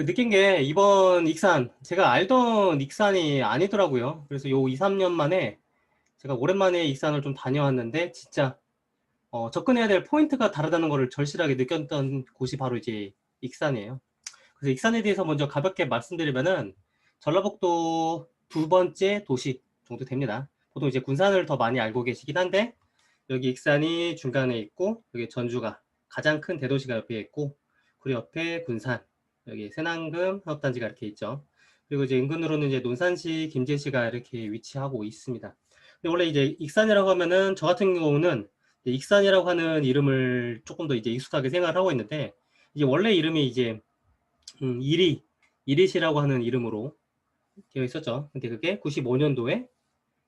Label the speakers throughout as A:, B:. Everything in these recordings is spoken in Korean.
A: 느낀 게 이번 익산, 제가 알던 익산이 아니더라고요. 그래서 요 2, 3년 만에 제가 오랜만에 익산을 좀 다녀왔는데 진짜 접근해야 될 포인트가 다르다는 것을 절실하게 느꼈던 곳이 바로 이제 익산이에요. 그래서 익산에 대해서 먼저 가볍게 말씀드리면은 전라북도 두 번째 도시 정도 됩니다. 보통 이제 군산을 더 많이 알고 계시긴 한데 여기 익산이 중간에 있고 여기 전주가 가장 큰 대도시가 옆에 있고 그리고 옆에 군산 여기 새남금 산업단지가 이렇게 있죠. 그리고 이제 인근으로는 이제 논산시, 김제시가 이렇게 위치하고 있습니다. 근데 원래 이제 익산이라고 하면은 저 같은 경우는 익산이라고 하는 이름을 조금 더 이제 익숙하게 생각을 하고 있는데 이게 원래 이름이 이제 이리시라고 하는 이름으로 되어 있었죠. 근데 그게 95년도에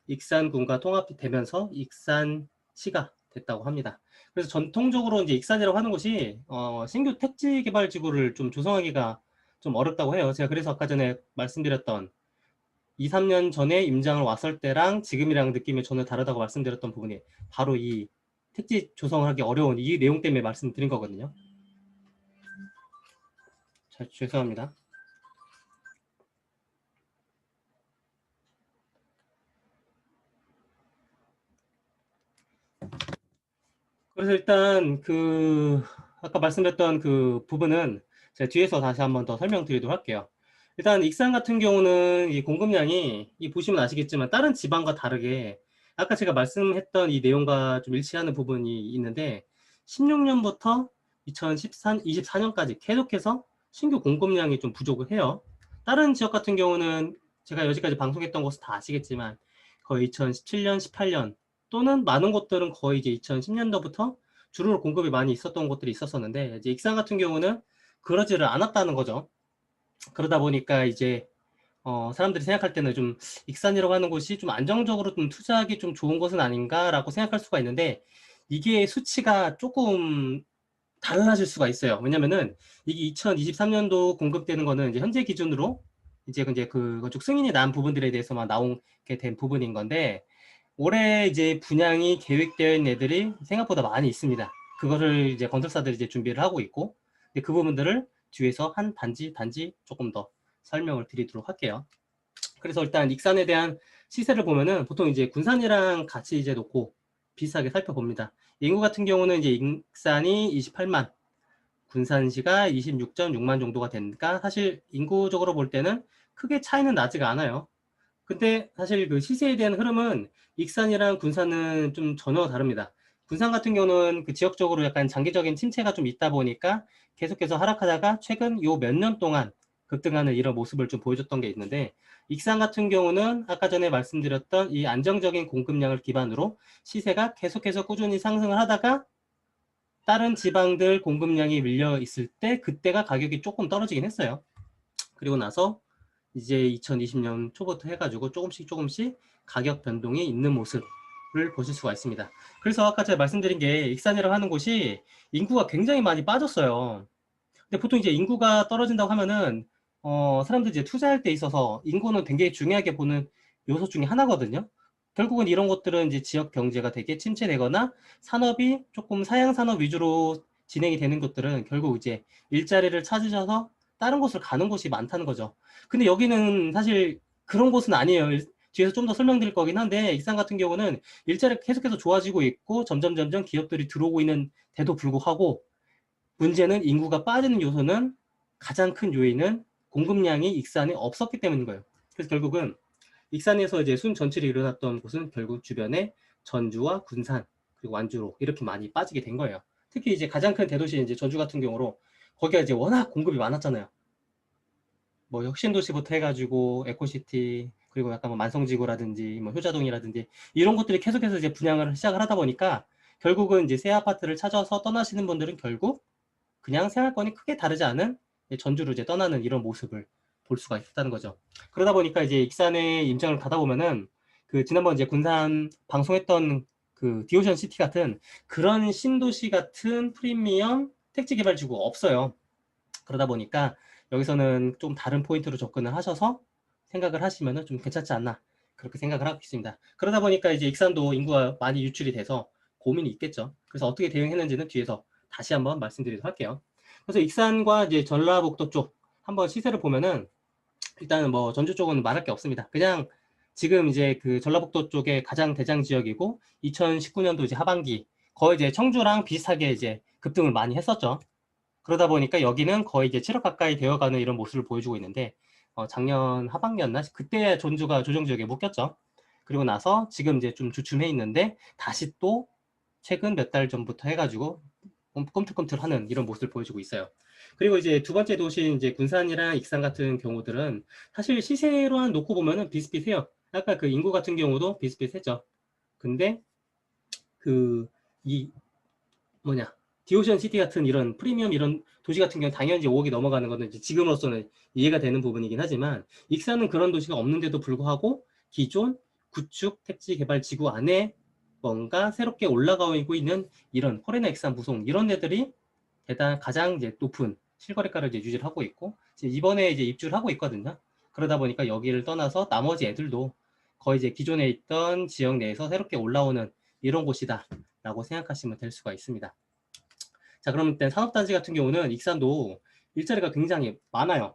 A: 익산군과 통합이 되면서 익산시가 됐다고 합니다. 그래서 전통적으로 이제 익산이라고 하는 곳이 신규 택지 개발 지구를 좀 조성하기가 좀 어렵다고 해요. 제가 그래서 아까 전에 말씀드렸던 2, 3년 전에 임장을 왔을 때랑 지금이랑 느낌이 전혀 다르다고 말씀드렸던 부분이 바로 이 택지 조성을 하기 어려운 이 내용 때문에 말씀드린 거거든요. 잘 죄송합니다. 그래서 일단 아까 말씀드렸던 그 부분은 제가 뒤에서 다시 한번 더 설명드리도록 할게요. 일단 익산 같은 경우는 이 공급량이 보시면 아시겠지만 다른 지방과 다르게 아까 제가 말씀했던 이 내용과 좀 일치하는 부분이 있는데 16년부터 24년까지 계속해서 신규 공급량이 좀 부족을 해요. 다른 지역 같은 경우는 제가 여지까지 방송했던 곳은 다 아시겠지만 거의 2017년, 18년 또는 많은 곳들은 거의 이제 2010년도부터 주로 공급이 많이 있었던 곳들이 있었었는데 이제 익산 같은 경우는 그러지를 않았다는 거죠. 그러다 보니까 이제 사람들이 생각할 때는 좀 익산이라고 하는 곳이 좀 안정적으로 좀 투자하기 좀 좋은 곳은 아닌가라고 생각할 수가 있는데 이게 수치가 조금 달라질 수가 있어요. 왜냐면은 이게 2023년도 공급되는 거는 이제 현재 기준으로 이제 그 건축 승인이 난 부분들에 대해서만 나오게 된 부분인 건데 올해 이제 분양이 계획되어 있는 애들이 생각보다 많이 있습니다. 그거를 이제 건설사들이 이제 준비를 하고 있고, 그 부분들을 뒤에서 한 단지 조금 더 설명을 드리도록 할게요. 그래서 일단 익산에 대한 시세를 보면은 보통 이제 군산이랑 같이 이제 놓고 비슷하게 살펴봅니다. 인구 같은 경우는 이제 익산이 28만, 군산시가 26.6만 정도가 되니까 사실 인구적으로 볼 때는 크게 차이는 나지가 않아요. 근데 사실 그 시세에 대한 흐름은 익산이랑 군산은 좀 전혀 다릅니다. 군산 같은 경우는 그 지역적으로 약간 장기적인 침체가 좀 있다 보니까 계속해서 하락하다가 최근 요 몇 년 동안 급등하는 이런 모습을 좀 보여줬던 게 있는데 익산 같은 경우는 아까 전에 말씀드렸던 이 안정적인 공급량을 기반으로 시세가 계속해서 꾸준히 상승을 하다가 다른 지방들 공급량이 밀려 있을 때 그때가 가격이 조금 떨어지긴 했어요. 그리고 나서 이제 2020년 초부터 해가지고 조금씩 가격 변동이 있는 모습을 보실 수가 있습니다. 그래서 아까 제가 말씀드린 게 익산이라고 하는 곳이 인구가 굉장히 많이 빠졌어요. 근데 보통 이제 인구가 떨어진다고 하면은 사람들이 이제 투자할 때 있어서 인구는 굉장히 중요하게 보는 요소 중에 하나거든요. 결국은 이런 것들은 이제 지역 경제가 되게 침체되거나 산업이 조금 사양 산업 위주로 진행이 되는 것들은 결국 이제 일자리를 찾으셔서 다른 곳을 가는 곳이 많다는 거죠. 근데 여기는 사실 그런 곳은 아니에요. 뒤에서 좀 더 설명드릴 거긴 한데 익산 같은 경우는 일자리가 계속해서 좋아지고 있고 점점 기업들이 들어오고 있는 데도 불구하고 문제는 인구가 빠지는 요소는 가장 큰 요인은 공급량이 익산에 없었기 때문인 거예요. 그래서 결국은 익산에서 이제 순전출이 일어났던 곳은 결국 주변에 전주와 군산 그리고 완주로 이렇게 많이 빠지게 된 거예요. 특히 이제 가장 큰 대도시 이제 전주 같은 경우로 거기가 이제 워낙 공급이 많았잖아요. 뭐 혁신도시부터 해가지고 에코시티 그리고 약간 뭐 만성지구라든지 뭐 효자동이라든지 이런 것들이 계속해서 이제 분양을 시작을 하다 보니까 결국은 이제 새 아파트를 찾아서 떠나시는 분들은 결국 그냥 생활권이 크게 다르지 않은 전주로 이제 떠나는 이런 모습을 볼 수가 있다는 거죠. 그러다 보니까 이제 익산에 임장을 가다 보면은 그 지난번 이제 군산 방송했던 그 디오션 시티 같은 그런 신도시 같은 프리미엄 택지 개발 지구가 없어요. 그러다 보니까 여기서는 좀 다른 포인트로 접근을 하셔서 생각을 하시면은 좀 괜찮지 않나 그렇게 생각을 하고 있습니다. 그러다 보니까 이제 익산도 인구가 많이 유출이 돼서 고민이 있겠죠. 그래서 어떻게 대응했는지는 뒤에서 다시 한번 말씀드리도록 할게요. 그래서 익산과 이제 전라북도 쪽 한번 시세를 보면은 일단은 뭐 전주 쪽은 말할 게 없습니다. 그냥 지금 이제 그 전라북도 쪽에 가장 대장 지역이고 2019년도 이제 하반기 거의 이제 청주랑 비슷하게 이제 급등을 많이 했었죠. 그러다 보니까 여기는 거의 이제 7억 가까이 되어가는 이런 모습을 보여주고 있는데 작년 하반기였나? 그때 전주가 조정 지역에 묶였죠. 그리고 나서 지금 이제 좀 주춤해 있는데 다시 또 최근 몇 달 전부터 해가지고 꿈틀꿈틀하는 이런 모습을 보여주고 있어요. 그리고 이제 두 번째 도시인 이제 군산이랑 익산 같은 경우들은 사실 시세로만 놓고 보면은 비슷비슷해요. 아까 그 인구 같은 경우도 비슷비슷했죠. 근데 그 이 뭐냐 디오션 시티 같은 이런 프리미엄 이런 도시 같은 경우 당연히 이제 5억이 넘어가는 거는 이제 지금으로서는 이해가 되는 부분이긴 하지만 익산은 그런 도시가 없는데도 불구하고 기존 구축 택지 개발 지구 안에 뭔가 새롭게 올라가고 있는 이런 호레나 익산 부송 이런 데들이 가장 이제 높은 실거래가를 이제 유지를 하고 있고 이번에 이제 입주를 하고 있거든요. 그러다 보니까 여기를 떠나서 나머지 애들도 거의 이제 기존에 있던 지역 내에서 새롭게 올라오는 이런 곳이다라고 생각하시면 될 수가 있습니다. 자, 그럼 일단 산업단지 같은 경우는 익산도 일자리가 굉장히 많아요.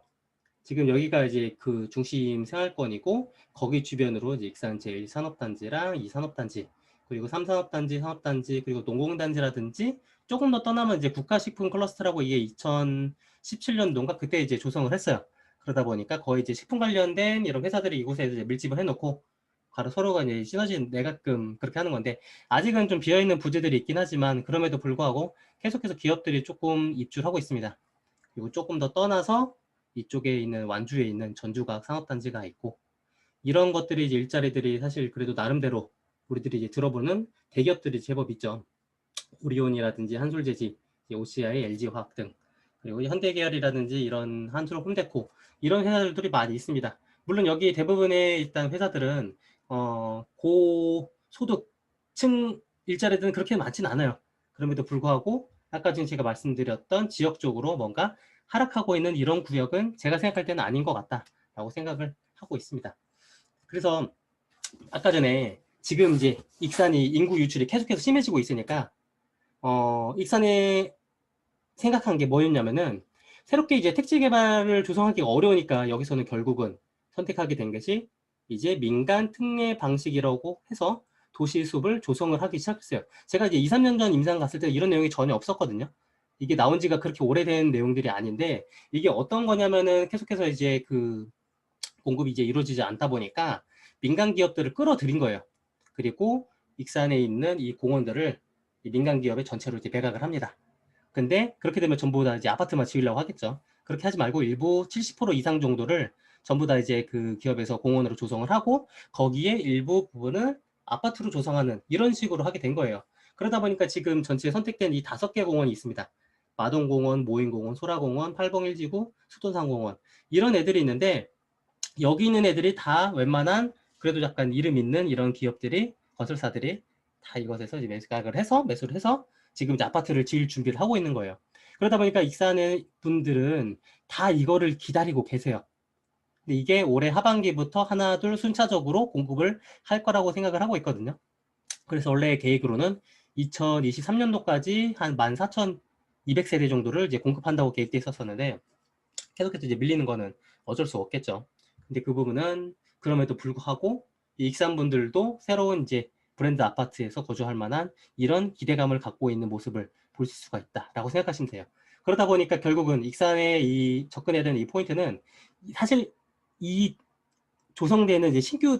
A: 지금 여기가 이제 그 중심 생활권이고 거기 주변으로 이제 익산 제1산업단지랑 2산업단지 그리고 3산업단지, 산업단지 그리고 농공단지라든지 조금 더 떠나면 이제 국가식품 클러스터라고 이게 2017년도인가 그때 이제 조성을 했어요. 그러다 보니까 거의 이제 식품 관련된 이런 회사들이 이곳에 이제 밀집을 해놓고 바로 서로가 이제 시너지 내가끔 그렇게 하는 건데 아직은 좀 비어있는 부지들이 있긴 하지만 그럼에도 불구하고 계속해서 기업들이 조금 입주를 하고 있습니다. 그리고 조금 더 떠나서 이쪽에 있는 완주에 있는 전주과학 산업단지가 있고 이런 것들이 이제 일자리들이 사실 그래도 나름대로 우리들이 이제 들어보는 대기업들이 제법 있죠. 우리온이라든지 한솔재지, OCI, LG화학 등 그리고 현대계열이라든지 이런 한솔, 홈데코 이런 회사들이 많이 있습니다. 물론 여기 대부분의 일단 회사들은 고소득층 일자리들은 그렇게 많진 않아요. 그럼에도 불구하고 아까 지금 제가 말씀드렸던 지역적으로 뭔가 하락하고 있는 이런 구역은 제가 생각할 때는 아닌 것 같다라고 생각을 하고 있습니다. 그래서 아까 전에 지금 이제 익산이 인구 유출이 계속해서 심해지고 있으니까 익산에 생각한 게 뭐였냐면은 새롭게 이제 택지 개발을 조성하기가 어려우니까 여기서는 결국은 선택하게 된 것이 이제 민간 특례 방식이라고 해서 도시숲을 조성을 하기 시작했어요. 제가 이제 2, 3년 전 임상 갔을 때 이런 내용이 전혀 없었거든요. 이게 나온 지가 그렇게 오래된 내용들이 아닌데 이게 어떤 거냐면은 계속해서 이제 그 공급이 이제 이루어지지 않다 보니까 민간 기업들을 끌어들인 거예요. 그리고 익산에 있는 이 공원들을 민간 기업에 전체로 이제 매각을 합니다. 근데 그렇게 되면 전부 다 이제 아파트만 지으려고 하겠죠. 그렇게 하지 말고 일부 70% 이상 정도를 전부 다 이제 그 기업에서 공원으로 조성을 하고 거기에 일부 부분을 아파트로 조성하는 이런 식으로 하게 된 거예요. 그러다 보니까 지금 전체 선택된 이 5개 공원이 있습니다. 마동공원, 모인공원, 소라공원, 팔봉일지구, 수돈산공원 이런 애들이 있는데 여기 있는 애들이 다 웬만한 그래도 약간 이름 있는 이런 기업들이 건설사들이 다 이것에서 이제 매수를 해서 지금 이제 아파트를 지을 준비를 하고 있는 거예요. 그러다 보니까 익산의 분들은 다 이거를 기다리고 계세요. 근데 이게 올해 하반기부터 하나 둘 순차적으로 공급을 할 거라고 생각을 하고 있거든요. 그래서 원래 계획으로는 2023년도까지 한 14,200세대 정도를 이제 공급한다고 계획돼 있었었는데 계속해서 이제 밀리는 거는 어쩔 수 없겠죠. 근데 그 부분은 그럼에도 불구하고 이 익산분들도 새로운 이제 브랜드 아파트에서 거주할 만한 이런 기대감을 갖고 있는 모습을 볼 수가 있다라고 생각하시면 돼요. 그러다 보니까 결국은 익산에 이 접근해야 되는 이 포인트는 사실 이 조성되는 이제 신규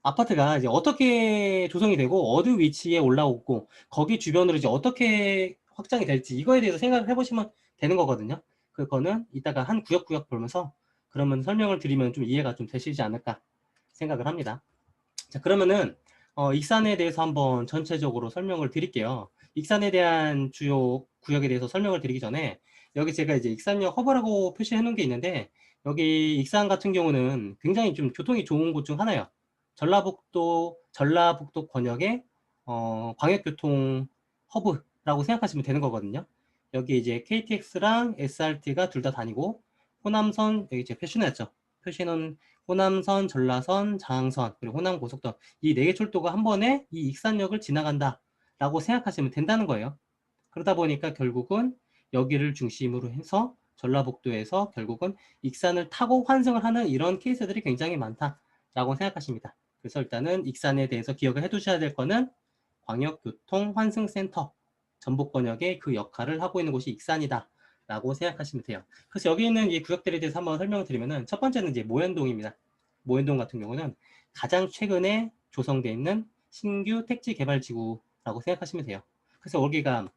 A: 아파트가 이제 어떻게 조성이 되고 어느 위치에 올라오고 거기 주변으로 이제 어떻게 확장이 될지 이거에 대해서 생각을 해보시면 되는 거거든요. 그거는 이따가 한 구역구역 보면서 그러면 설명을 드리면 좀 이해가 좀 되시지 않을까 생각을 합니다. 자, 그러면은 익산에 대해서 한번 전체적으로 설명을 드릴게요. 익산에 대한 주요 구역에 대해서 설명을 드리기 전에 여기 제가 이제 익산역 허브라고 표시해 놓은 게 있는데 여기 익산 같은 경우는 굉장히 좀 교통이 좋은 곳 중 하나예요. 전라북도 권역의 광역교통 허브라고 생각하시면 되는 거거든요. 여기 이제 KTX랑 SRT가 둘 다 다니고 호남선 여기 제 표시해놨죠. 표시는 호남선, 전라선, 장항선, 그리고 호남고속도로 이 4개 철도가 한 번에 이 익산역을 지나간다라고 생각하시면 된다는 거예요. 그러다 보니까 결국은 여기를 중심으로 해서 전라북도에서 결국은 익산을 타고 환승을 하는 이런 케이스들이 굉장히 많다라고 생각하십니다. 그래서 일단은 익산에 대해서 기억을 해두셔야 될 거는 광역교통환승센터, 전북번역의 그 역할을 하고 있는 곳이 익산이다 라고 생각하시면 돼요. 그래서 여기 있는 이 구역들에 대해서 한번 설명을 드리면은, 첫 번째는 이제 모현동입니다. 모현동 같은 경우는 가장 최근에 조성되어 있는 신규 택지 개발 지구라고 생각하시면 돼요. 그래서 여기가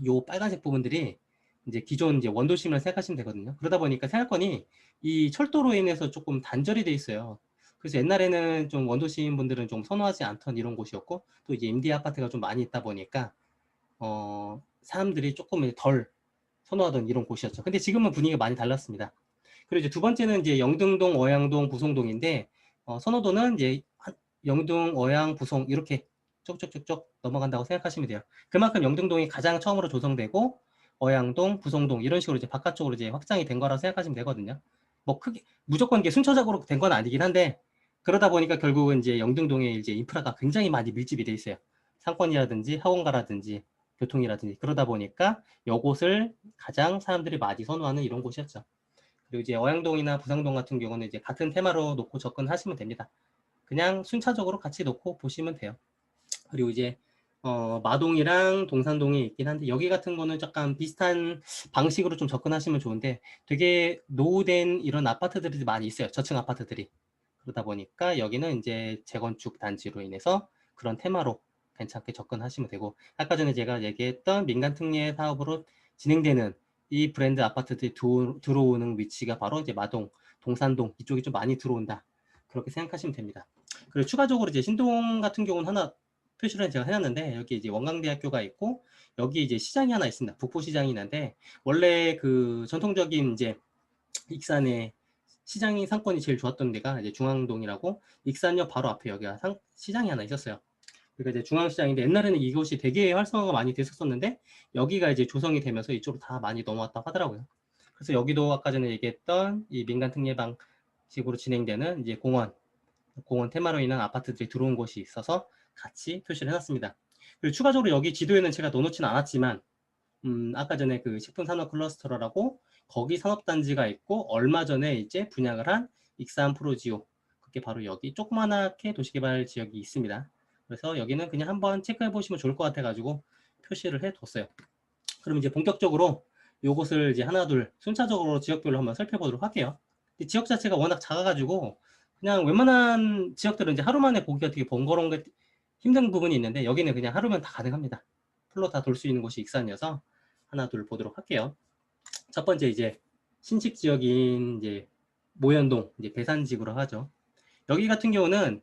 A: 요 빨간색 부분들이 이제 기존 이제 원도심을 생각하시면 되거든요. 그러다 보니까 생활권이 이 철도로 인해서 조금 단절이 돼 있어요. 그래서 옛날에는 좀 원도심 분들은 좀 선호하지 않던 이런 곳이었고, 또 이제 임대 아파트가 좀 많이 있다 보니까 사람들이 조금 덜 선호하던 이런 곳이었죠. 근데 지금은 분위기가 많이 달랐습니다. 그리고 이제 두 번째는 이제 영등동, 어양동, 부송동인데, 선호도는 이제 영등, 어양, 부송 이렇게 쭉쭉쭉쭉 넘어간다고 생각하시면 돼요. 그만큼 영등동이 가장 처음으로 조성되고, 어양동, 부송동 이런 식으로 이제 바깥쪽으로 이제 확장이 된 거라고 생각하시면 되거든요. 뭐 크게 무조건 이게 순차적으로 된 건 아니긴 한데, 그러다 보니까 결국은 이제 영등동에 이제 인프라가 굉장히 많이 밀집이 돼 있어요. 상권이라든지 학원가라든지 교통이라든지. 그러다 보니까 이곳을 가장 사람들이 많이 선호하는 이런 곳이었죠. 그리고 이제 어양동이나 부상동 같은 경우는 이제 같은 테마로 놓고 접근하시면 됩니다. 그냥 순차적으로 같이 놓고 보시면 돼요. 그리고 이제 마동이랑 동산동이 있긴 한데, 여기 같은 거는 약간 비슷한 방식으로 좀 접근하시면 좋은데, 되게 노후된 이런 아파트들이 많이 있어요. 저층 아파트들이. 그러다 보니까 여기는 이제 재건축 단지로 인해서 그런 테마로 괜찮게 접근하시면 되고, 아까 전에 제가 얘기했던 민간특례 사업으로 진행되는 이 브랜드 아파트들이 들어오는 위치가 바로 이제 마동, 동산동 이쪽이 좀 많이 들어온다. 그렇게 생각하시면 됩니다. 그리고 추가적으로 이제 신동 같은 경우는 하나 표시를 제가 해놨는데, 여기 이제 원광대학교가 있고, 여기 이제 시장이 하나 있습니다. 북포시장이 있는데, 원래 그 전통적인 이제 익산의 시장이 상권이 제일 좋았던 데가 이제 중앙동이라고, 익산역 바로 앞에 여기가 시장이 하나 있었어요. 그러니까 이제 중앙시장인데, 옛날에는 이곳이 되게 활성화가 많이 됐었는데, 여기가 이제 조성이 되면서 이쪽으로 다 많이 넘어왔다고 하더라고요. 그래서 여기도 아까 전에 얘기했던 이 민간 특례 방식으로 진행되는 이제 공원 테마로 인한 아파트들이 들어온 곳이 있어서 같이 표시를 해놨습니다. 그리고 추가적으로 여기 지도에는 제가 넣어놓지는 않았지만, 아까 전에 그 식품산업 클러스터라고 거기 산업단지가 있고, 얼마 전에 이제 분양을 한 익산 프로지오, 그게 바로 여기 조그만하게 도시개발 지역이 있습니다. 그래서 여기는 그냥 한번 체크해 보시면 좋을 것 같아 가지고 표시를 해 뒀어요. 그럼 이제 본격적으로 요것을 이제 하나 둘 순차적으로 지역별로 한번 살펴보도록 할게요. 지역 자체가 워낙 작아가지고 그냥 웬만한 지역들은 이제 하루 만에 보기가 되게 번거로운 게 힘든 부분이 있는데, 여기는 그냥 하루면 다 가능합니다. 풀로 다 돌 수 있는 곳이 익산이어서 하나 둘 보도록 할게요. 첫 번째 이제 신식 지역인 이제 모현동, 이제 배산지구로 하죠. 여기 같은 경우는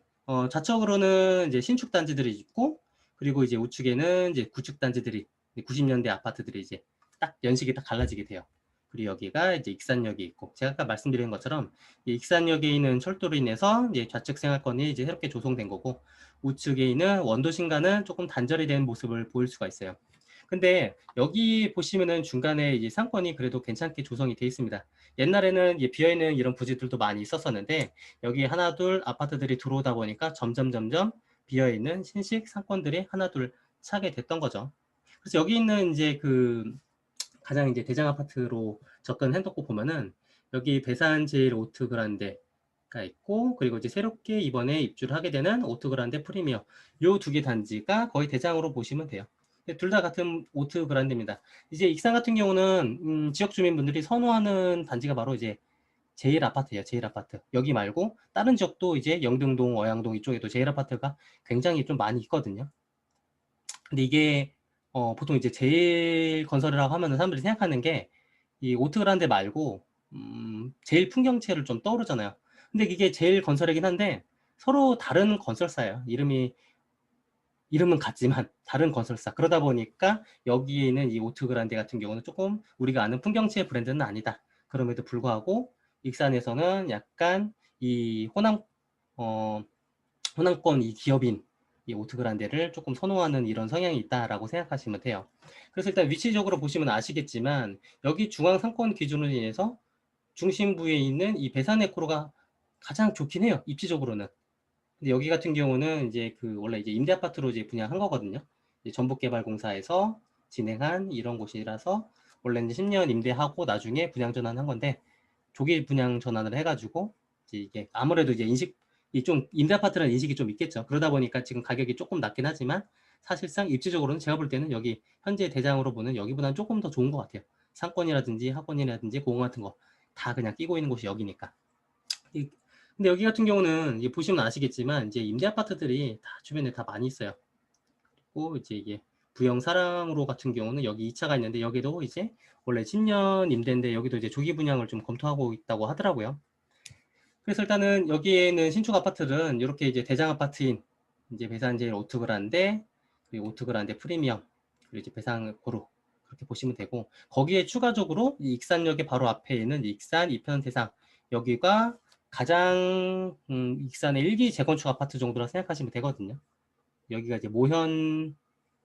A: 좌측으로는 이제 신축 단지들이 있고, 그리고 이제 우측에는 이제 구축 단지들이, 90년대 아파트들이 이제 딱 연식이 딱 갈라지게 돼요. 그리고 여기가 이제 익산역이 있고, 제가 아까 말씀드린 것처럼 이 익산역에 있는 철도로 인해서 이제 좌측 생활권이 이제 새롭게 조성된 거고, 우측에 있는 원도심과는 조금 단절이 된 모습을 보일 수가 있어요. 근데 여기 보시면은 중간에 이제 상권이 그래도 괜찮게 조성이 되어 있습니다. 옛날에는 비어있는 이런 부지들도 많이 있었었는데, 여기 하나 둘 아파트들이 들어오다 보니까 점점 비어있는 신식 상권들이 하나 둘 차게 됐던 거죠. 그래서 여기 있는 이제 그 가장 이제 대장 아파트로 접근해놓고 보면은, 여기 배산 제일 오트그란데가 있고, 그리고 이제 새롭게 이번에 입주를 하게 되는 오트그란데 프리미어, 요 두 개 단지가 거의 대장으로 보시면 돼요. 둘 다 같은 오트그란데입니다. 이제 익산 같은 경우는 지역 주민분들이 선호하는 단지가 바로 이제 제일 아파트예요. 제일 아파트. 여기 말고 다른 지역도 이제 영등동, 어양동 이쪽에도 제일 아파트가 굉장히 좀 많이 있거든요. 근데 이게 보통 이제 제일 건설이라고 하면은 사람들이 생각하는 게 이 오트그란데 말고 제일 풍경채를 좀 떠오르잖아요. 근데 이게 제일 건설이긴 한데 서로 다른 건설사예요. 이름은 같지만 다른 건설사. 그러다 보니까 여기에는 이 오트그란데 같은 경우는 조금 우리가 아는 풍경채 브랜드는 아니다. 그럼에도 불구하고 익산에서는 약간 이 호남권 이 기업인 이 오트그란데를 조금 선호하는 이런 성향이 있다라고 생각하시면 돼요. 그래서 일단 위치적으로 보시면 아시겠지만, 여기 중앙 상권 기준으로 인해서 중심부에 있는 이 배산에코로가 가장 좋긴 해요. 입지적으로는. 근데 여기 같은 경우는 이제 그 원래 이제 임대 아파트로 이제 분양한 거거든요. 이제 전북개발공사에서 진행한 이런 곳이라서 원래는 10년 임대하고 나중에 분양 전환한 건데 조기 분양 전환을 해가지고 이제 이게 아무래도 이제 인식이 좀 임대 아파트라는 인식이 좀 있겠죠. 그러다 보니까 지금 가격이 조금 낮긴 하지만 사실상 입지적으로는 제가 볼 때는 여기 현재 대장으로 보는 여기보다는 조금 더 좋은 것 같아요. 상권이라든지 학원이라든지 공원 같은 거 다 그냥 끼고 있는 곳이 여기니까. 근데 여기 같은 경우는 이제 보시면 아시겠지만 이제 임대 아파트들이 다 주변에 다 많이 있어요. 그리고 이제 이게 부영 사랑으로 같은 경우는 여기 2차가 있는데 여기도 이제 원래 10년 임대인데 여기도 이제 조기 분양을 좀 검토하고 있다고 하더라고요. 그래서 일단은 여기에는 신축 아파트들은 이렇게 이제 대장 아파트인 이제 배산제일 오트그란데 그리고 오트그란데 프리미엄 그리고 이제 배상고루 그렇게 보시면 되고 거기에 추가적으로 이 익산역의 바로 앞에 있는 익산 이편세상 여기가 가장 익산의 1기 재건축 아파트 정도라 생각하시면 되거든요. 여기가 이제 모현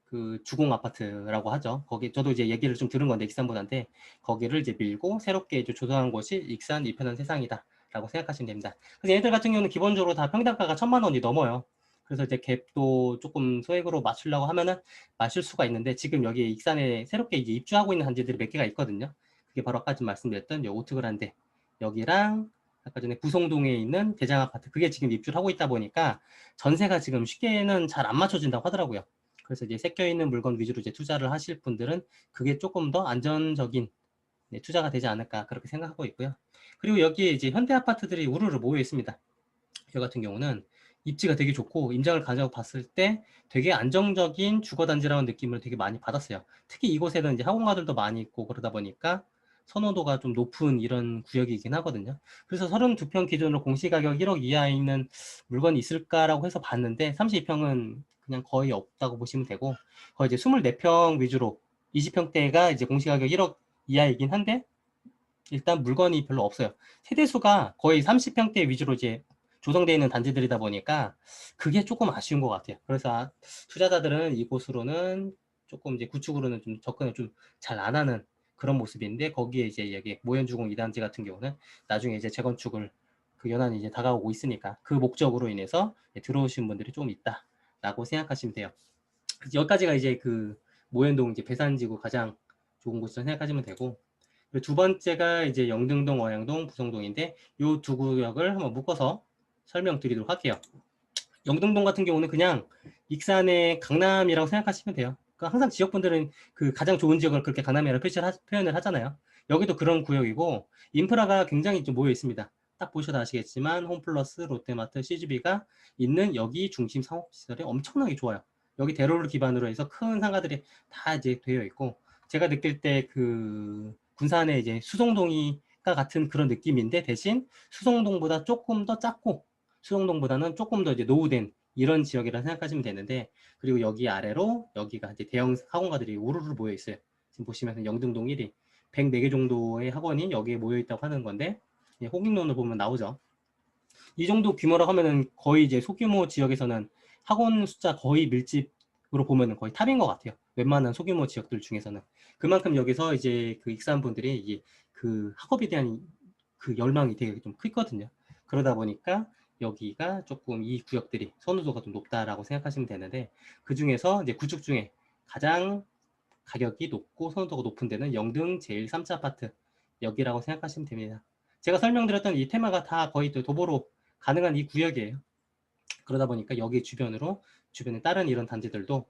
A: 그 주공 아파트라고 하죠. 거기 저도 이제 얘기를 좀 들은 건데 익산보다인데 거기를 이제 밀고 새롭게 이제 조성한 곳이 익산 이편한 세상이다라고 생각하시면 됩니다. 그래서 얘들 같은 경우는 기본적으로 다 평당가가 1,000만 원이 넘어요. 그래서 이제 갭도 조금 소액으로 맞추려고 하면은 맞출 수가 있는데 지금 여기 익산에 새롭게 이제 입주하고 있는 단지들이 몇 개가 있거든요. 그게 바로 아까 좀 말씀드렸던 오트그란데 여기랑 아까 전에 구성동에 있는 대장 아파트 그게 지금 입주를 하고 있다 보니까 전세가 지금 쉽게는 잘 안 맞춰진다고 하더라고요. 그래서 이제 섞여 있는 물건 위주로 이제 투자를 하실 분들은 그게 조금 더 안전적인 투자가 되지 않을까 그렇게 생각하고 있고요. 그리고 여기에 이제 현대 아파트들이 우르르 모여 있습니다. 이 같은 경우는 입지가 되게 좋고 임장을 가져고 봤을 때 되게 안정적인 주거단지라는 느낌을 되게 많이 받았어요. 특히 이곳에는 이제 학원가들도 많이 있고 그러다 보니까 선호도가 좀 높은 이런 구역이긴 하거든요. 그래서 32평 기준으로 공시가격 1억 이하에 있는 물건이 있을까라고 해서 봤는데 32평은 그냥 거의 없다고 보시면 되고 거의 이제 24평 위주로 20평대가 이제 공시가격 1억 이하이긴 한데 일단 물건이 별로 없어요. 세대수가 거의 30평대 위주로 이제 조성되어 있는 단지들이다 보니까 그게 조금 아쉬운 것 같아요. 그래서 투자자들은 이곳으로는 조금 이제 구축으로는 좀 접근을 좀 잘 안 하는 그런 모습인데 거기에 이제 여기 모현주공 2단지 같은 경우는 나중에 이제 재건축을 그 연한이 이제 다가오고 있으니까 그 목적으로 인해서 들어오신 분들이 좀 있다라고 생각하시면 돼요. 여기까지가 이제 그 모현동 이제 배산지구 가장 좋은 곳이라고 생각하시면 되고 두 번째가 이제 영등동, 어양동, 부성동인데 이 두 구역을 한번 묶어서 설명드리도록 할게요. 영등동 같은 경우는 그냥 익산의 강남이라고 생각하시면 돼요. 그러니까 항상 지역분들은 그 가장 좋은 지역을 그렇게 강남이라고 표현을 하잖아요. 여기도 그런 구역이고 인프라가 굉장히 좀 모여 있습니다. 딱 보셔도 아시겠지만 홈플러스, 롯데마트, CGV가 있는 여기 중심 상업시설이 엄청나게 좋아요. 여기 대로를 기반으로 해서 큰 상가들이 다 이제 되어 있고 제가 느낄 때 그 군산의 이제 수성동이가 같은 그런 느낌인데 대신 수성동보다 조금 더 작고 수성동보다는 조금 더 이제 노후된 이런 지역이라 생각하시면 되는데 그리고 여기 아래로 여기가 이제 대형 학원가들이 우르르 모여 있어요. 지금 보시면 영등동 1위 104개 정도의 학원이 여기에 모여 있다고 하는 건데 호갱론을 보면 나오죠. 이 정도 규모라고 하면은 거의 이제 소규모 지역에서는 학원 숫자 거의 밀집으로 보면은 거의 탑인 것 같아요. 웬만한 소규모 지역들 중에서는 그만큼 여기서 이제 그 익산 분들이 이게 그 학업에 대한 그 열망이 되게 좀 크거든요. 그러다 보니까 여기가 조금 이 구역들이 선호도가 좀 높다라고 생각하시면 되는데 그 중에서 이제 구축 중에 가장 가격이 높고 선호도가 높은 데는 영등 제일 3차 아파트 여기라고 생각하시면 됩니다. 제가 설명드렸던 이 테마가 다 거의 또 도보로 가능한 이 구역이에요. 그러다 보니까 여기 주변으로 주변에 다른 이런 단지들도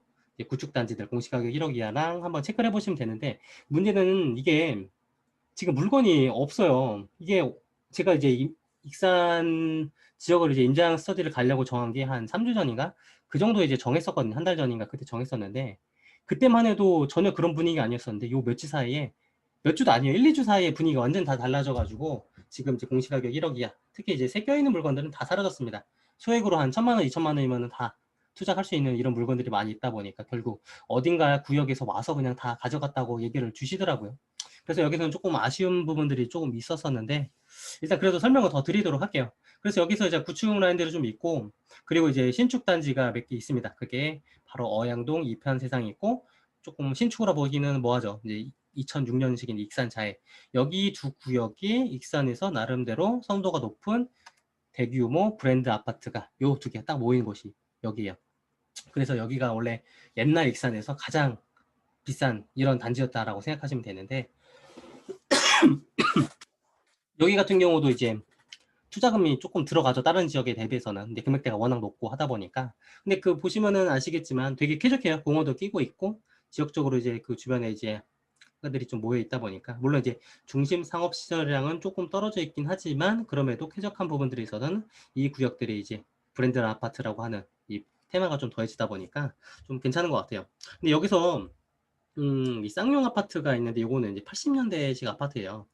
A: 구축 단지들 공시가격 1억 이하랑 한번 체크를 해보시면 되는데 문제는 이게 지금 물건이 없어요. 이게 제가 이제 익산 지역을 이제 임장 스터디를 가려고 정한 게 한 3주 전인가? 그 정도 이제 정했었거든요. 한 달 전인가 그때 정했었는데 그때만 해도 전혀 그런 분위기가 아니었었는데 요 며칠 사이에 몇 주도 아니에요. 1, 2주 사이에 분위기가 완전 다 달라져가지고 지금 이제 공시가격 1억 이하 특히 이제 섞여있는 물건들은 다 사라졌습니다. 소액으로 한 1,000만 원, 2천만 원이면 다 투자할 수 있는 이런 물건들이 많이 있다 보니까 결국 어딘가 구역에서 와서 그냥 다 가져갔다고 얘기를 주시더라고요. 그래서 여기서는 조금 아쉬운 부분들이 조금 있었었는데 일단 그래도 설명을 더 드리도록 할게요. 그래서 여기서 이제 구축 라인들이 좀 있고 그리고 이제 신축 단지가 몇 개 있습니다. 그게 바로 어양동, 이편세상이 있고 조금 신축으로 보기는 뭐하죠. 이제 2006년식인 익산자해 여기 두 구역이 익산에서 나름대로 선도가 높은 대규모 브랜드 아파트가 요 두 개 딱 모인 곳이 여기예요. 그래서 여기가 원래 옛날 익산에서 가장 비싼 이런 단지였다라고 생각하시면 되는데 여기 같은 경우도 이제 투자금이 조금 들어가죠. 다른 지역에 대비해서는. 근데 금액대가 워낙 높고 하다 보니까. 근데 그 보시면은 아시겠지만 되게 쾌적해요. 공원도 끼고 있고, 지역적으로 이제 그 주변에 이제 가들이 좀 모여 있다 보니까, 물론 이제 중심 상업 시설량은 조금 떨어져 있긴 하지만 그럼에도 쾌적한 부분들이 있어서는 이 구역들이 이제 브랜드 아파트라고 하는 이 테마가 좀 더해지다 보니까 좀 괜찮은 것 같아요. 근데 여기서 이 쌍용 아파트가 있는데, 요거는 이제 80년대식 아파트예요.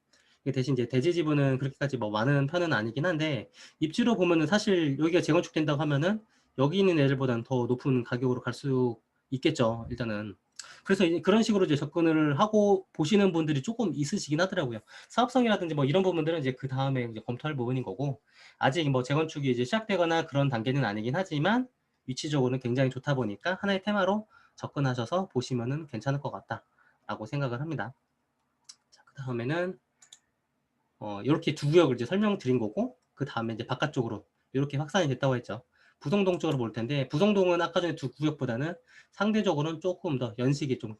A: 대신 이제 대지 지분은 그렇게까지 뭐 많은 편은 아니긴 한데, 입지로 보면은 사실 여기가 재건축된다고 하면은 여기 있는 애들보다는 더 높은 가격으로 갈 수 있겠죠, 일단은. 그래서 이제 그런 식으로 이제 접근을 하고 보시는 분들이 조금 있으시긴 하더라고요. 사업성이라든지 뭐 이런 부분들은 이제 그 다음에 이제 검토할 부분인 거고, 아직 뭐 재건축이 이제 시작되거나 그런 단계는 아니긴 하지만 위치적으로는 굉장히 좋다 보니까 하나의 테마로 접근하셔서 보시면은 괜찮을 것 같다라고 생각을 합니다. 자, 그 다음에는 이렇게 두 구역을 이제 설명드린 거고, 그 다음에 이제 바깥쪽으로 이렇게 확산이 됐다고 했죠. 부성동 쪽으로 볼 텐데, 부성동은 아까 전에 두 구역보다는 상대적으로는 조금 더 연식이 좀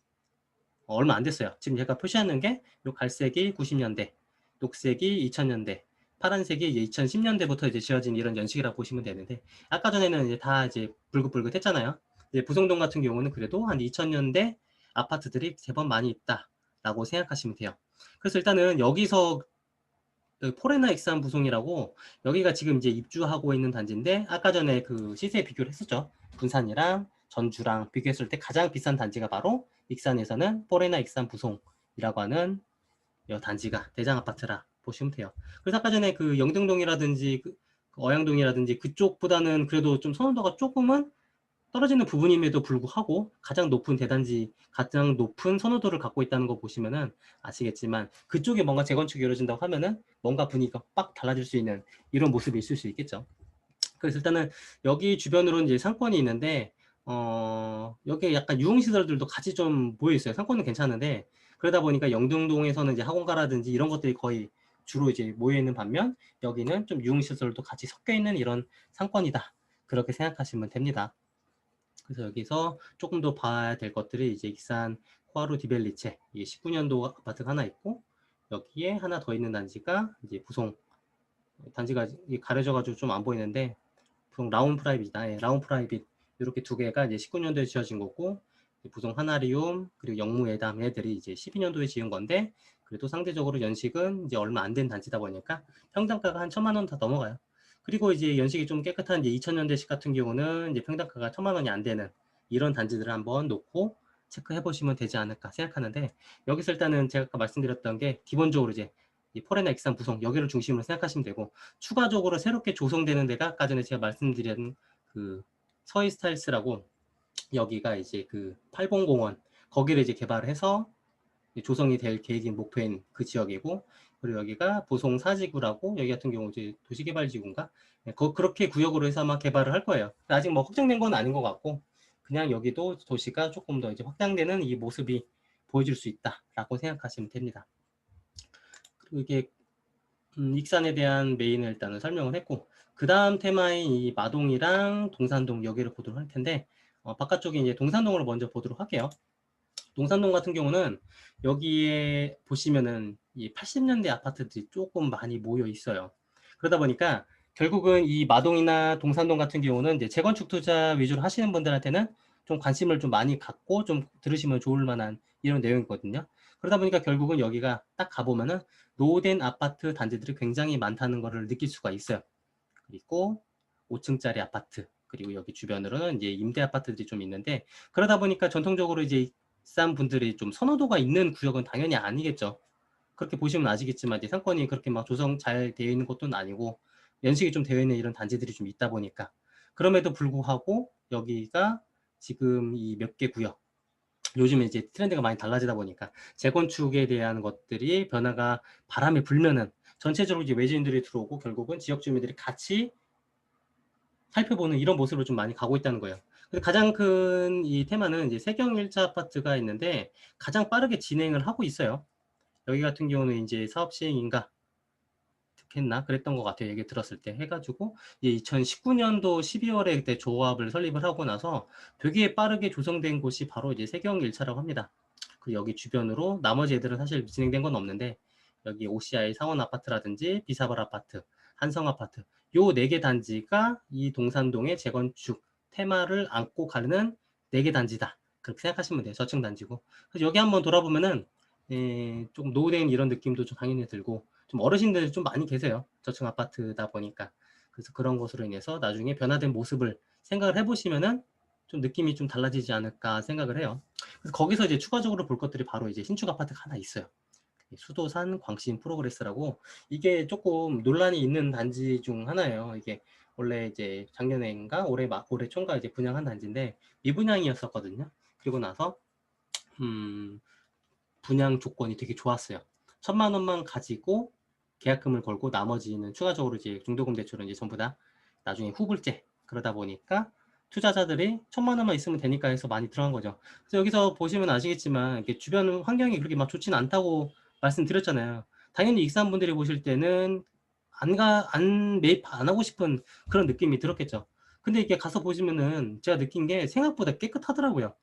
A: 얼마 안 됐어요. 지금 제가 표시하는 게 요 갈색이 90년대, 녹색이 2000년대, 파란색이 이제 2010년대부터 이제 지어진 이런 연식이라고 보시면 되는데, 아까 전에는 이제 다 이제 붉긋붉긋 했잖아요. 이제 부성동 같은 경우는 그래도 한 2000년대 아파트들이 제법 많이 있다라고 생각하시면 돼요. 그래서 일단은 여기서 포레나 익산 부송이라고, 여기가 지금 이제 입주하고 있는 단지인데, 아까 전에 그 시세 비교를 했었죠. 군산이랑 전주랑 비교했을 때 가장 비싼 단지가 바로 익산에서는 포레나 익산 부송이라고 하는 단지가 대장 아파트라 보시면 돼요. 그래서 아까 전에 그 영등동이라든지 그 어양동이라든지 그쪽보다는 그래도 좀 선호도가 조금은 떨어지는 부분임에도 불구하고 가장 높은 대단지, 가장 높은 선호도를 갖고 있다는 거 보시면은 아시겠지만, 그쪽에 뭔가 재건축이 이루어진다고 하면은 뭔가 분위기가 빡 달라질 수 있는 이런 모습이 있을 수 있겠죠. 그래서 일단은 여기 주변으로는 이제 상권이 있는데, 여기 약간 유흥시설들도 같이 좀 모여 있어요. 상권은 괜찮은데, 그러다 보니까 영등동에서는 이제 학원가라든지 이런 것들이 거의 주로 이제 모여 있는 반면, 여기는 좀 유흥시설도 같이 섞여 있는 이런 상권이다, 그렇게 생각하시면 됩니다. 그래서 여기서 조금 더 봐야 될 것들이 이제 익산 코아루 디벨리체, 이게 19년도 아파트가 하나 있고, 여기에 하나 더 있는 단지가 이제 부송 단지가 가려져가지고 좀 안 보이는데, 부송 라운 프라이빗이다. 예, 라운 프라이빗, 이렇게 두 개가 이제 19년도에 지어진 거고, 부송 하나리움 그리고 영무회담 애들이 이제 12년도에 지은 건데, 그래도 상대적으로 연식은 이제 얼마 안 된 단지다 보니까 평당가가 한 1000만 원 다 넘어가요. 그리고 이제 연식이 좀 깨끗한 이제 2000년대식 같은 경우는 이제 평당가가 1000만 원이 안 되는 이런 단지들을 한번 놓고 체크해 보시면 되지 않을까 생각하는데, 여기서 일단은 제가 아까 말씀드렸던 게 기본적으로 이제 이 포레나 익산 부송 여기를 중심으로 생각하시면 되고, 추가적으로 새롭게 조성되는 데가 아까 전에 제가 말씀드린 그 서희 스타일스라고, 여기가 이제 그 팔봉공원 거기를 이제 개발을 해서 조성이 될 계획인 목표인 그 지역이고, 그리고 여기가 보송 사지구라고, 여기 같은 경우 이제 도시개발지구인가, 네, 그렇게 구역으로 해서 아마 개발을 할 거예요. 아직 뭐 확정된 건 아닌 것 같고, 그냥 여기도 도시가 조금 더 이제 확장되는 이 모습이 보여줄 수 있다라고 생각하시면 됩니다. 그리고 이게 익산에 대한 메인을 일단은 설명을 했고, 그 다음 테마인 이 마동이랑 동산동 여기를 보도록 할 텐데, 바깥쪽에 이제 동산동을 먼저 보도록 할게요. 동산동 같은 경우는 여기에 보시면은 이 80년대 아파트들이 조금 많이 모여 있어요. 그러다 보니까 결국은 이 마동이나 동산동 같은 경우는 이제 재건축 투자 위주로 하시는 분들한테는 좀 관심을 좀 많이 갖고 좀 들으시면 좋을 만한 이런 내용이거든요. 그러다 보니까 결국은 여기가 딱 가보면은 노후된 아파트 단지들이 굉장히 많다는 것을 느낄 수가 있어요. 그리고 5층짜리 아파트, 그리고 여기 주변으로는 이제 임대 아파트들이 좀 있는데, 그러다 보니까 전통적으로 이제 싼 분들이 좀 선호도가 있는 구역은 당연히 아니겠죠. 그렇게 보시면 아시겠지만 이제 상권이 그렇게 막 조성 잘 되어 있는 것도 아니고 연식이 좀 되어 있는 이런 단지들이 좀 있다 보니까, 그럼에도 불구하고 여기가 지금 이 몇 개 구역, 요즘에 이제 트렌드가 많이 달라지다 보니까 재건축에 대한 것들이 변화가 바람이 불면은 전체적으로 이제 외지인들이 들어오고 결국은 지역 주민들이 같이 살펴보는 이런 모습으로 좀 많이 가고 있다는 거예요. 가장 큰 이 테마는 이제 세경 1차 아파트가 있는데 가장 빠르게 진행을 하고 있어요. 여기 같은 경우는 이제 사업 시행인가 했나 그랬던 것 같아요. 얘기 들었을 때 해가지고 2019년도 12월에 그때 조합을 설립을 하고 나서 되게 빠르게 조성된 곳이 바로 이제 세경 1차라고 합니다. 그 여기 주변으로 나머지 애들은 사실 진행된 건 없는데, 여기 OCI 상원 아파트라든지 비사발 아파트, 한성 아파트 요 4개 단지가 이 동산동의 재건축 테마를 안고 가는 4개 단지다. 그렇게 생각하시면 돼요. 저층 단지고. 그래서 여기 한번 돌아보면은 조금 노후된 이런 느낌도 좀 당연히 들고 좀 어르신들이 좀 많이 계세요. 저층 아파트다 보니까. 그래서 그런 것으로 인해서 나중에 변화된 모습을 생각을 해보시면은 좀 느낌이 좀 달라지지 않을까 생각을 해요. 그래서 거기서 이제 추가적으로 볼 것들이 바로 이제 신축 아파트가 하나 있어요. 수도산 광신 프로그레스라고 이게 조금 논란이 있는 단지 중 하나예요. 이게 원래 이제 작년에인가 올해 총괄 이제 분양한 단지인데 미분양이었었거든요. 그리고 나서 분양 조건이 되게 좋았어요. 1,000만 원만 가지고 계약금을 걸고 나머지는 추가적으로 이제 중도금 대출은 이제 전부 다 나중에 후불제 그러다 보니까 투자자들이 1,000만 원만 있으면 되니까 해서 많이 들어간 거죠. 그래서 여기서 보시면 아시겠지만 이렇게 주변 환경이 그렇게 막 좋지는 않다고 말씀드렸잖아요. 당연히 익산분들이 보실 때는 안 매입 안 하고 싶은 그런 느낌이 들었겠죠. 근데 이게 가서 보시면은 제가 느낀 게 생각보다 깨끗하더라고요.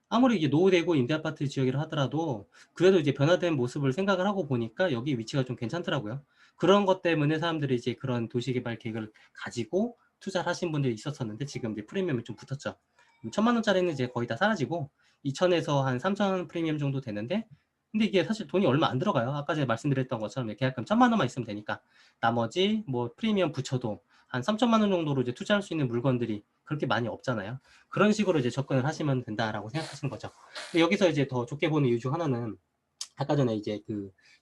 A: 아무리 이게 노후되고 임대아파트 지역이라 하더라도 그래도 이제 변화된 모습을 생각을 하고 보니까 여기 위치가 좀 괜찮더라고요. 그런 것 때문에 사람들이 이제 그런 도시개발 계획을 가지고 투자를 하신 분들이 있었었는데 지금 이제 프리미엄이 좀 붙었죠. 1,000만 원짜리는 이제 거의 다 사라지고 2천에서 한 3천 프리미엄 정도 되는데 근데 이게 사실 돈이 얼마 안 들어가요. 아까 전에 말씀드렸던 것처럼 계약금 1,000만 원만 있으면 되니까 나머지 뭐 프리미엄 붙여도 한 3천만 원 정도로 이제 투자할 수 있는 물건들이 그렇게 많이 없잖아요. 그런 식으로 이제 접근을 하시면 된다라고 생각하시는 거죠. 여기서 이제 더 좋게 보는 이유 중 하나는 아까 전에 이제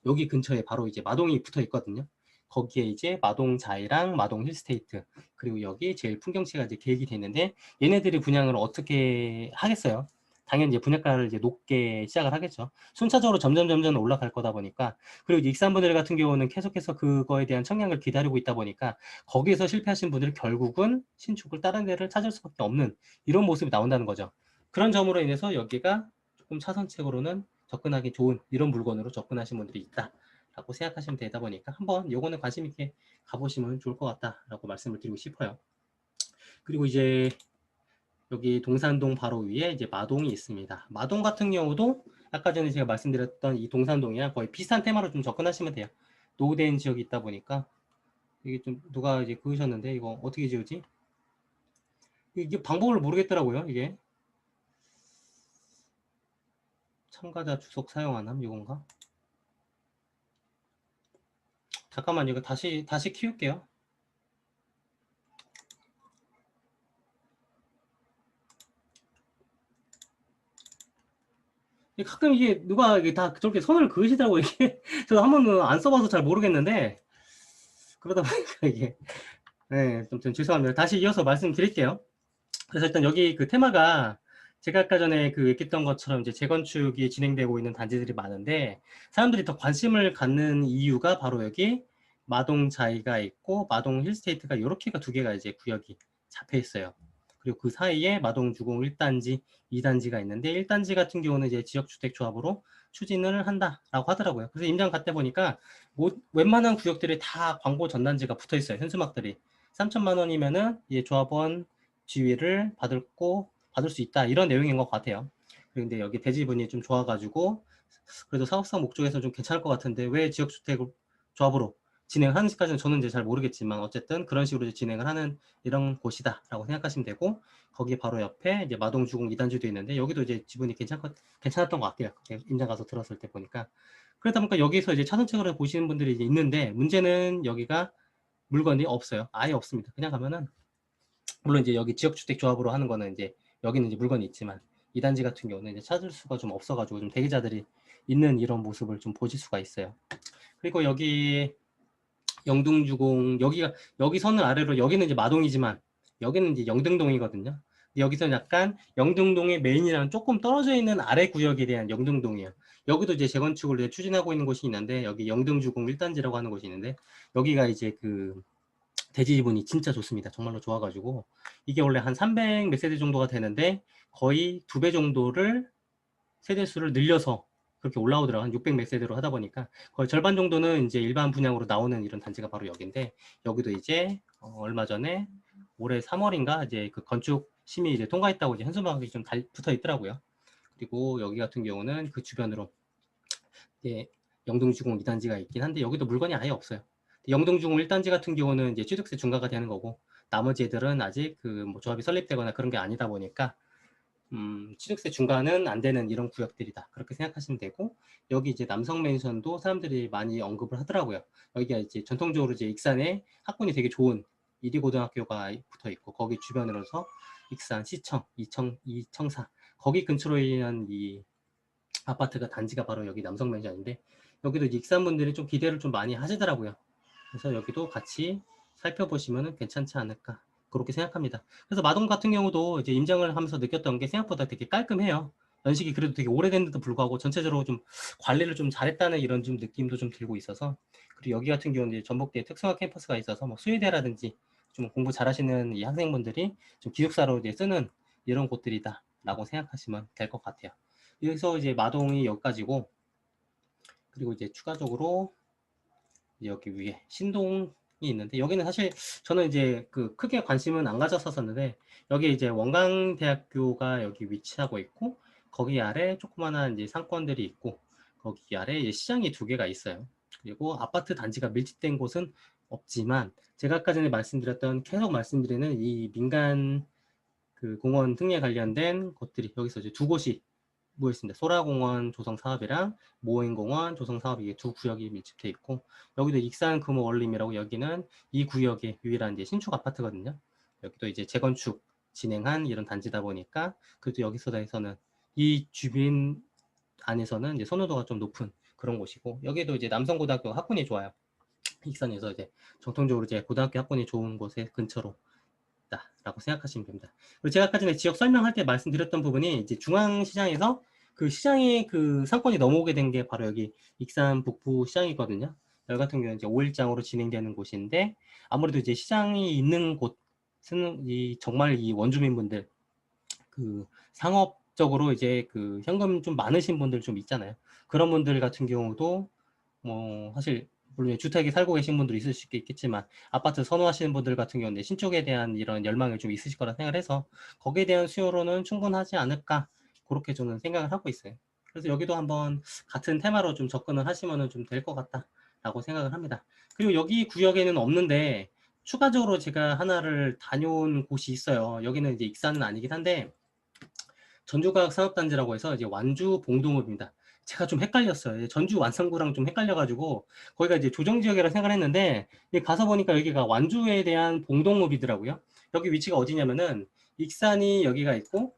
A: 여기 근처에 바로 이제 마동이 붙어 있거든요. 거기에 이제 마동자이랑 마동 힐스테이트 그리고 여기 제일 풍경치가 이제 계획이 되는데 얘네들이 분양을 어떻게 하겠어요? 당연히 이제 분양가를 이제 높게 시작을 하겠죠. 순차적으로 점점 올라갈 거다 보니까 그리고 익산분들 같은 경우는 계속해서 그거에 대한 청약을 기다리고 있다 보니까 거기에서 실패하신 분들이 결국은 신축을 다른 데를 찾을 수밖에 없는 이런 모습이 나온다는 거죠. 그런 점으로 인해서 여기가 조금 차선책으로는 접근하기 좋은 이런 물건으로 접근하신 분들이 있다라고 생각하시면 되다 보니까 한번 요거는 관심 있게 가보시면 좋을 것 같다라고 말씀을 드리고 싶어요. 그리고 이제 여기 동산동 바로 위에 이제 마동이 있습니다. 마동 같은 경우도 아까 전에 제가 말씀드렸던 이 동산동이랑 거의 비슷한 테마로 좀 접근하시면 돼요. 노후된 지역이 있다 보니까 이게 좀 누가 이제 그으셨는데 이거 어떻게 지우지? 이게 방법을 모르겠더라고요. 이게 참가자 주석 사용하나 이건가? 잠깐만 이거 다시 키울게요. 가끔 이게 누가 이게 다 저렇게 손을 그으시더라고 이게 저도 한 번은 안 써봐서 잘 모르겠는데 그러다 보니까 이게 좀 죄송합니다. 다시 이어서 말씀드릴게요. 그래서 일단 여기 그 테마가 제가 아까 전에 얘기했던 것처럼 이제 재건축이 진행되고 있는 단지들이 많은데 사람들이 더 관심을 갖는 이유가 바로 여기 마동자이가 있고 마동 힐스테이트가 이렇게가 두 개가 이제 구역이 잡혀 있어요. 그리고 그 사이에 마동주공 1단지, 2단지가 있는데 1단지 같은 경우는 이제 지역주택조합으로 추진을 한다라고 하더라고요. 그래서 임장 갔다 보니까 웬만한 구역들이 다 광고 전단지가 붙어 있어요. 현수막들이 3천만 원이면은 이제 조합원 지위를 받을 수 있다 이런 내용인 것 같아요. 그런데 여기 대지분이 좀 좋아가지고 그래도 사업성 목적에서 좀 괜찮을 것 같은데 왜 지역주택 조합으로 진행하는지까지는 저는 이제 잘 모르겠지만 어쨌든 그런 식으로 진행을 하는 이런 곳이다라고 생각하시면 되고 거기 바로 옆에 이제 마동주공 2단지도 있는데 여기도 이제 지분이 괜찮았던 것 같아요. 임장 가서 들었을 때 보니까 그러다 보니까 여기서 이제 차선책으로 보시는 분들이 이제 있는데 문제는 여기가 물건이 없어요. 아예 없습니다. 그냥 가면은 물론 이제 여기 지역주택 조합으로 하는 거는 이제 여기는 이제 물건이 있지만 2단지 같은 경우는 이제 찾을 수가 좀 없어가지고 좀 대기자들이 있는 이런 모습을 좀 보실 수가 있어요. 그리고 여기 영등주공 여기 선을 아래로 여기는 이제 마동이지만 여기는 이제 영등동이거든요. 여기서는 약간 영등동의 메인이랑 조금 떨어져 있는 아래 구역에 대한 영등동이에요. 여기도 이제 재건축을 이제 추진하고 있는 곳이 있는데 여기 영등주공 1단지라고 하는 곳이 있는데 여기가 이제 대지 지분이 진짜 좋습니다. 정말로 좋아가지고 이게 원래 한 300 몇 세대 정도가 되는데 거의 2배 정도를 세대수를 늘려서 그렇게 올라오더라고요. 한 600 몇 세대로 하다 보니까 거의 절반 정도는 이제 일반 분양으로 나오는 이런 단지가 바로 여기인데 여기도 이제 얼마 전에 올해 3월인가 이제 그 건축 심의 이제 통과했다고 이제 현수막이 좀 붙어 있더라고요. 그리고 여기 같은 경우는 그 주변으로 이제 영동주공 2단지가 있긴 한데 여기도 물건이 아예 없어요. 영동주공 1단지 같은 경우는 이제 취득세 중과가 되는 거고 나머지 애들은 아직 그 뭐 조합이 설립되거나 그런 게 아니다 보니까 취득세 중과는 안 되는 이런 구역들이다. 그렇게 생각하시면 되고 여기 이제 남성 맨션도 사람들이 많이 언급을 하더라고요. 여기가 이제 전통적으로 이제 익산에 학군이 되게 좋은 이리고등학교가 붙어 있고 거기 주변으로서 익산 시청, 이청사 거기 근처로 있는 이 아파트가 단지가 바로 여기 남성 맨션인데 여기도 익산 분들이 좀 기대를 좀 많이 하시더라고요. 그래서 여기도 같이 살펴보시면 괜찮지 않을까 그렇게 생각합니다. 그래서 마동 같은 경우도 이제 임장을 하면서 느꼈던 게 생각보다 되게 깔끔해요. 연식이 그래도 되게 오래됐는데도 불구하고 전체적으로 좀 관리를 좀 잘했다는 이런 좀 느낌도 좀 들고 있어서 그리고 여기 같은 경우는 이제 전북대 특성화 캠퍼스가 있어서 뭐 수의대라든지 좀 공부 잘하시는 이 학생분들이 좀 기숙사로 이제 쓰는 이런 곳들이다라고 생각하시면 될 것 같아요. 그래서 이제 마동이 여기까지고 그리고 이제 추가적으로 여기 위에 신동이 있는데 여기는 사실 저는 이제 그 크게 관심은 안 가졌었는데 여기 이제 원광대학교가 여기 위치하고 있고 거기 아래 조그마한 이제 상권들이 있고 거기 아래 이제 시장이 2개가 있어요. 그리고 아파트 단지가 밀집된 곳은 없지만 제가 아까 전에 말씀드렸던 계속 말씀드리는 이 민간 그 공원 등에 관련된 것들이 여기서 이제 2곳이 뭐 있습니다. 소라공원 조성 사업이랑 모행공원 조성 사업이 2 구역이 밀집돼 있고 여기도 익산 금호 원림이라고 여기는 이 구역의 유일한 이제 신축 아파트거든요. 여기도 이제 재건축 진행한 이런 단지다 보니까 그래도 여기서에서는 이 주변 안에서는 이제 선호도가 좀 높은 그런 곳이고 여기도 이제 남성고등학교 학군이 좋아요. 익산에서 이제 정통적으로 이제 고등학교 학군이 좋은 곳에 근처로 라고 생각하시면 됩니다. 그리고 제가 아까 전에 지역 설명할 때 말씀드렸던 부분이 이제 중앙시장에서 그 시장이 그 상권이 넘어오게 된 게 바로 여기 익산 북부 시장이거든요. 여기 같은 경우는 이제 5일장으로 진행되는 곳인데 아무래도 이제 시장이 있는 곳은 이 정말 이 원주민분들 그 상업적으로 이제 그 현금 좀 많으신 분들 좀 있잖아요. 그런 분들 같은 경우도 뭐 사실 물론 주택에 살고 계신 분들 있을 수 있겠지만 아파트 선호하시는 분들 같은 경우는 신축에 대한 이런 열망이 좀 있으실 거라 생각을 해서 거기에 대한 수요로는 충분하지 않을까 그렇게 저는 생각을 하고 있어요. 그래서 여기도 한번 같은 테마로 좀 접근을 하시면 좀 될 것 같다라고 생각을 합니다. 그리고 여기 구역에는 없는데 추가적으로 제가 하나를 다녀온 곳이 있어요. 여기는 이제 익산은 아니긴 한데 전주과학 산업단지라고 해서 이제 완주 봉동읍입니다. 제가 좀 헷갈렸어요. 전주 완성구랑 좀 헷갈려가지고 거기가 이제 조정지역이라고 생각을 했는데 가서 보니까 여기가 완주에 대한 봉동읍이더라고요. 여기 위치가 어디냐면은 익산이 여기가 있고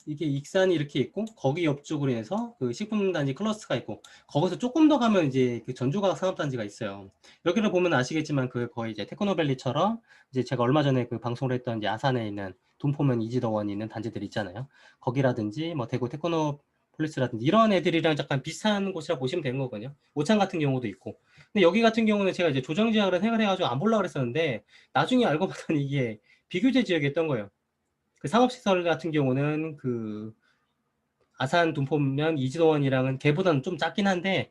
A: 이게 익산이 이렇게 있고 거기 옆쪽으로 해서 그 식품단지 클러스가 있고 거기서 조금 더 가면 이제 그 전주과학 산업단지가 있어요. 여기를 보면 아시겠지만 그 거의 이제 테크노밸리처럼 이제 제가 얼마 전에 그 방송을 했던 이제 아산에 있는 돈포면 이지더원이 있는 단지들 있잖아요. 거기라든지 뭐 대구 테크노폴리스라든지 이런 애들이랑 약간 비슷한 곳이라 보시면 되는 거거든요. 오창 같은 경우도 있고. 근데 여기 같은 경우는 제가 이제 조정지역을 생각해가지고 안 보려고 그랬었는데 나중에 알고 봤더니 이게 비규제 지역이었던 거예요. 그 상업시설 같은 경우는 그 아산 돈포면 이지도원이랑은 걔보다는 좀 작긴 한데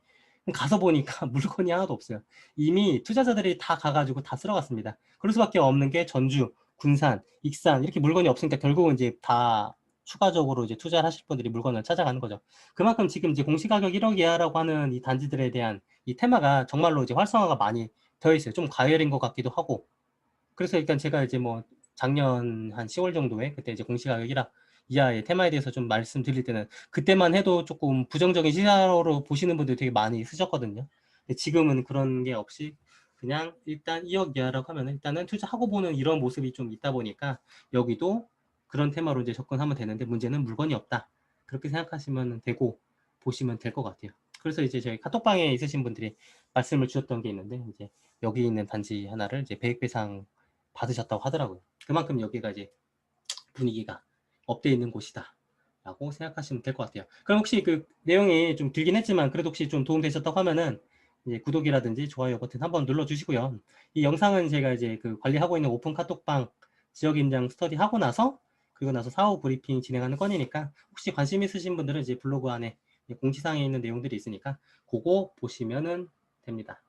A: 가서 보니까 물건이 하나도 없어요. 이미 투자자들이 다 가가지고 다 쓸어갔습니다. 그럴 수밖에 없는 게 전주, 군산, 익산 이렇게 물건이 없으니까 결국은 이제 다 추가적으로 이제 투자를 하실 분들이 물건을 찾아가는 거죠. 그만큼 지금 이제 공시가격 1억 이하라고 하는 이 단지들에 대한 이 테마가 정말로 이제 활성화가 많이 되어 있어요. 좀 과열인 것 같기도 하고. 그래서 일단 제가 이제 뭐 작년 한 10월 정도에 그때 이제 공시가격 1억 이하의 테마에 대해서 좀 말씀드릴 때는 그때만 해도 조금 부정적인 시사로 보시는 분들이 되게 많이 있으셨거든요. 근데 지금은 그런 게 없이 그냥 일단 2억 이하라고 하면 일단은 투자하고 보는 이런 모습이 좀 있다 보니까 여기도 그런 테마로 이제 접근하면 되는데 문제는 물건이 없다. 그렇게 생각하시면 되고 보시면 될 것 같아요. 그래서 이제 저희 카톡방에 있으신 분들이 말씀을 주셨던 게 있는데 이제 여기 있는 단지 하나를 이제 배액배상 받으셨다고 하더라고요. 그만큼 여기가 이제 분위기가 업돼 있는 곳이다 라고 생각하시면 될 것 같아요. 그럼 혹시 그 내용이 좀 길긴 했지만 그래도 혹시 좀 도움되셨다고 하면은 이제 구독이라든지 좋아요 버튼 한번 눌러주시고요. 이 영상은 제가 이제 그 관리하고 있는 오픈 카톡방 지역 임장 스터디 하고 나서 그리고 나서 사후 브리핑 진행하는 건이니까 혹시 관심 있으신 분들은 이제 블로그 안에 공지사항에 있는 내용들이 있으니까 그거 보시면은 됩니다.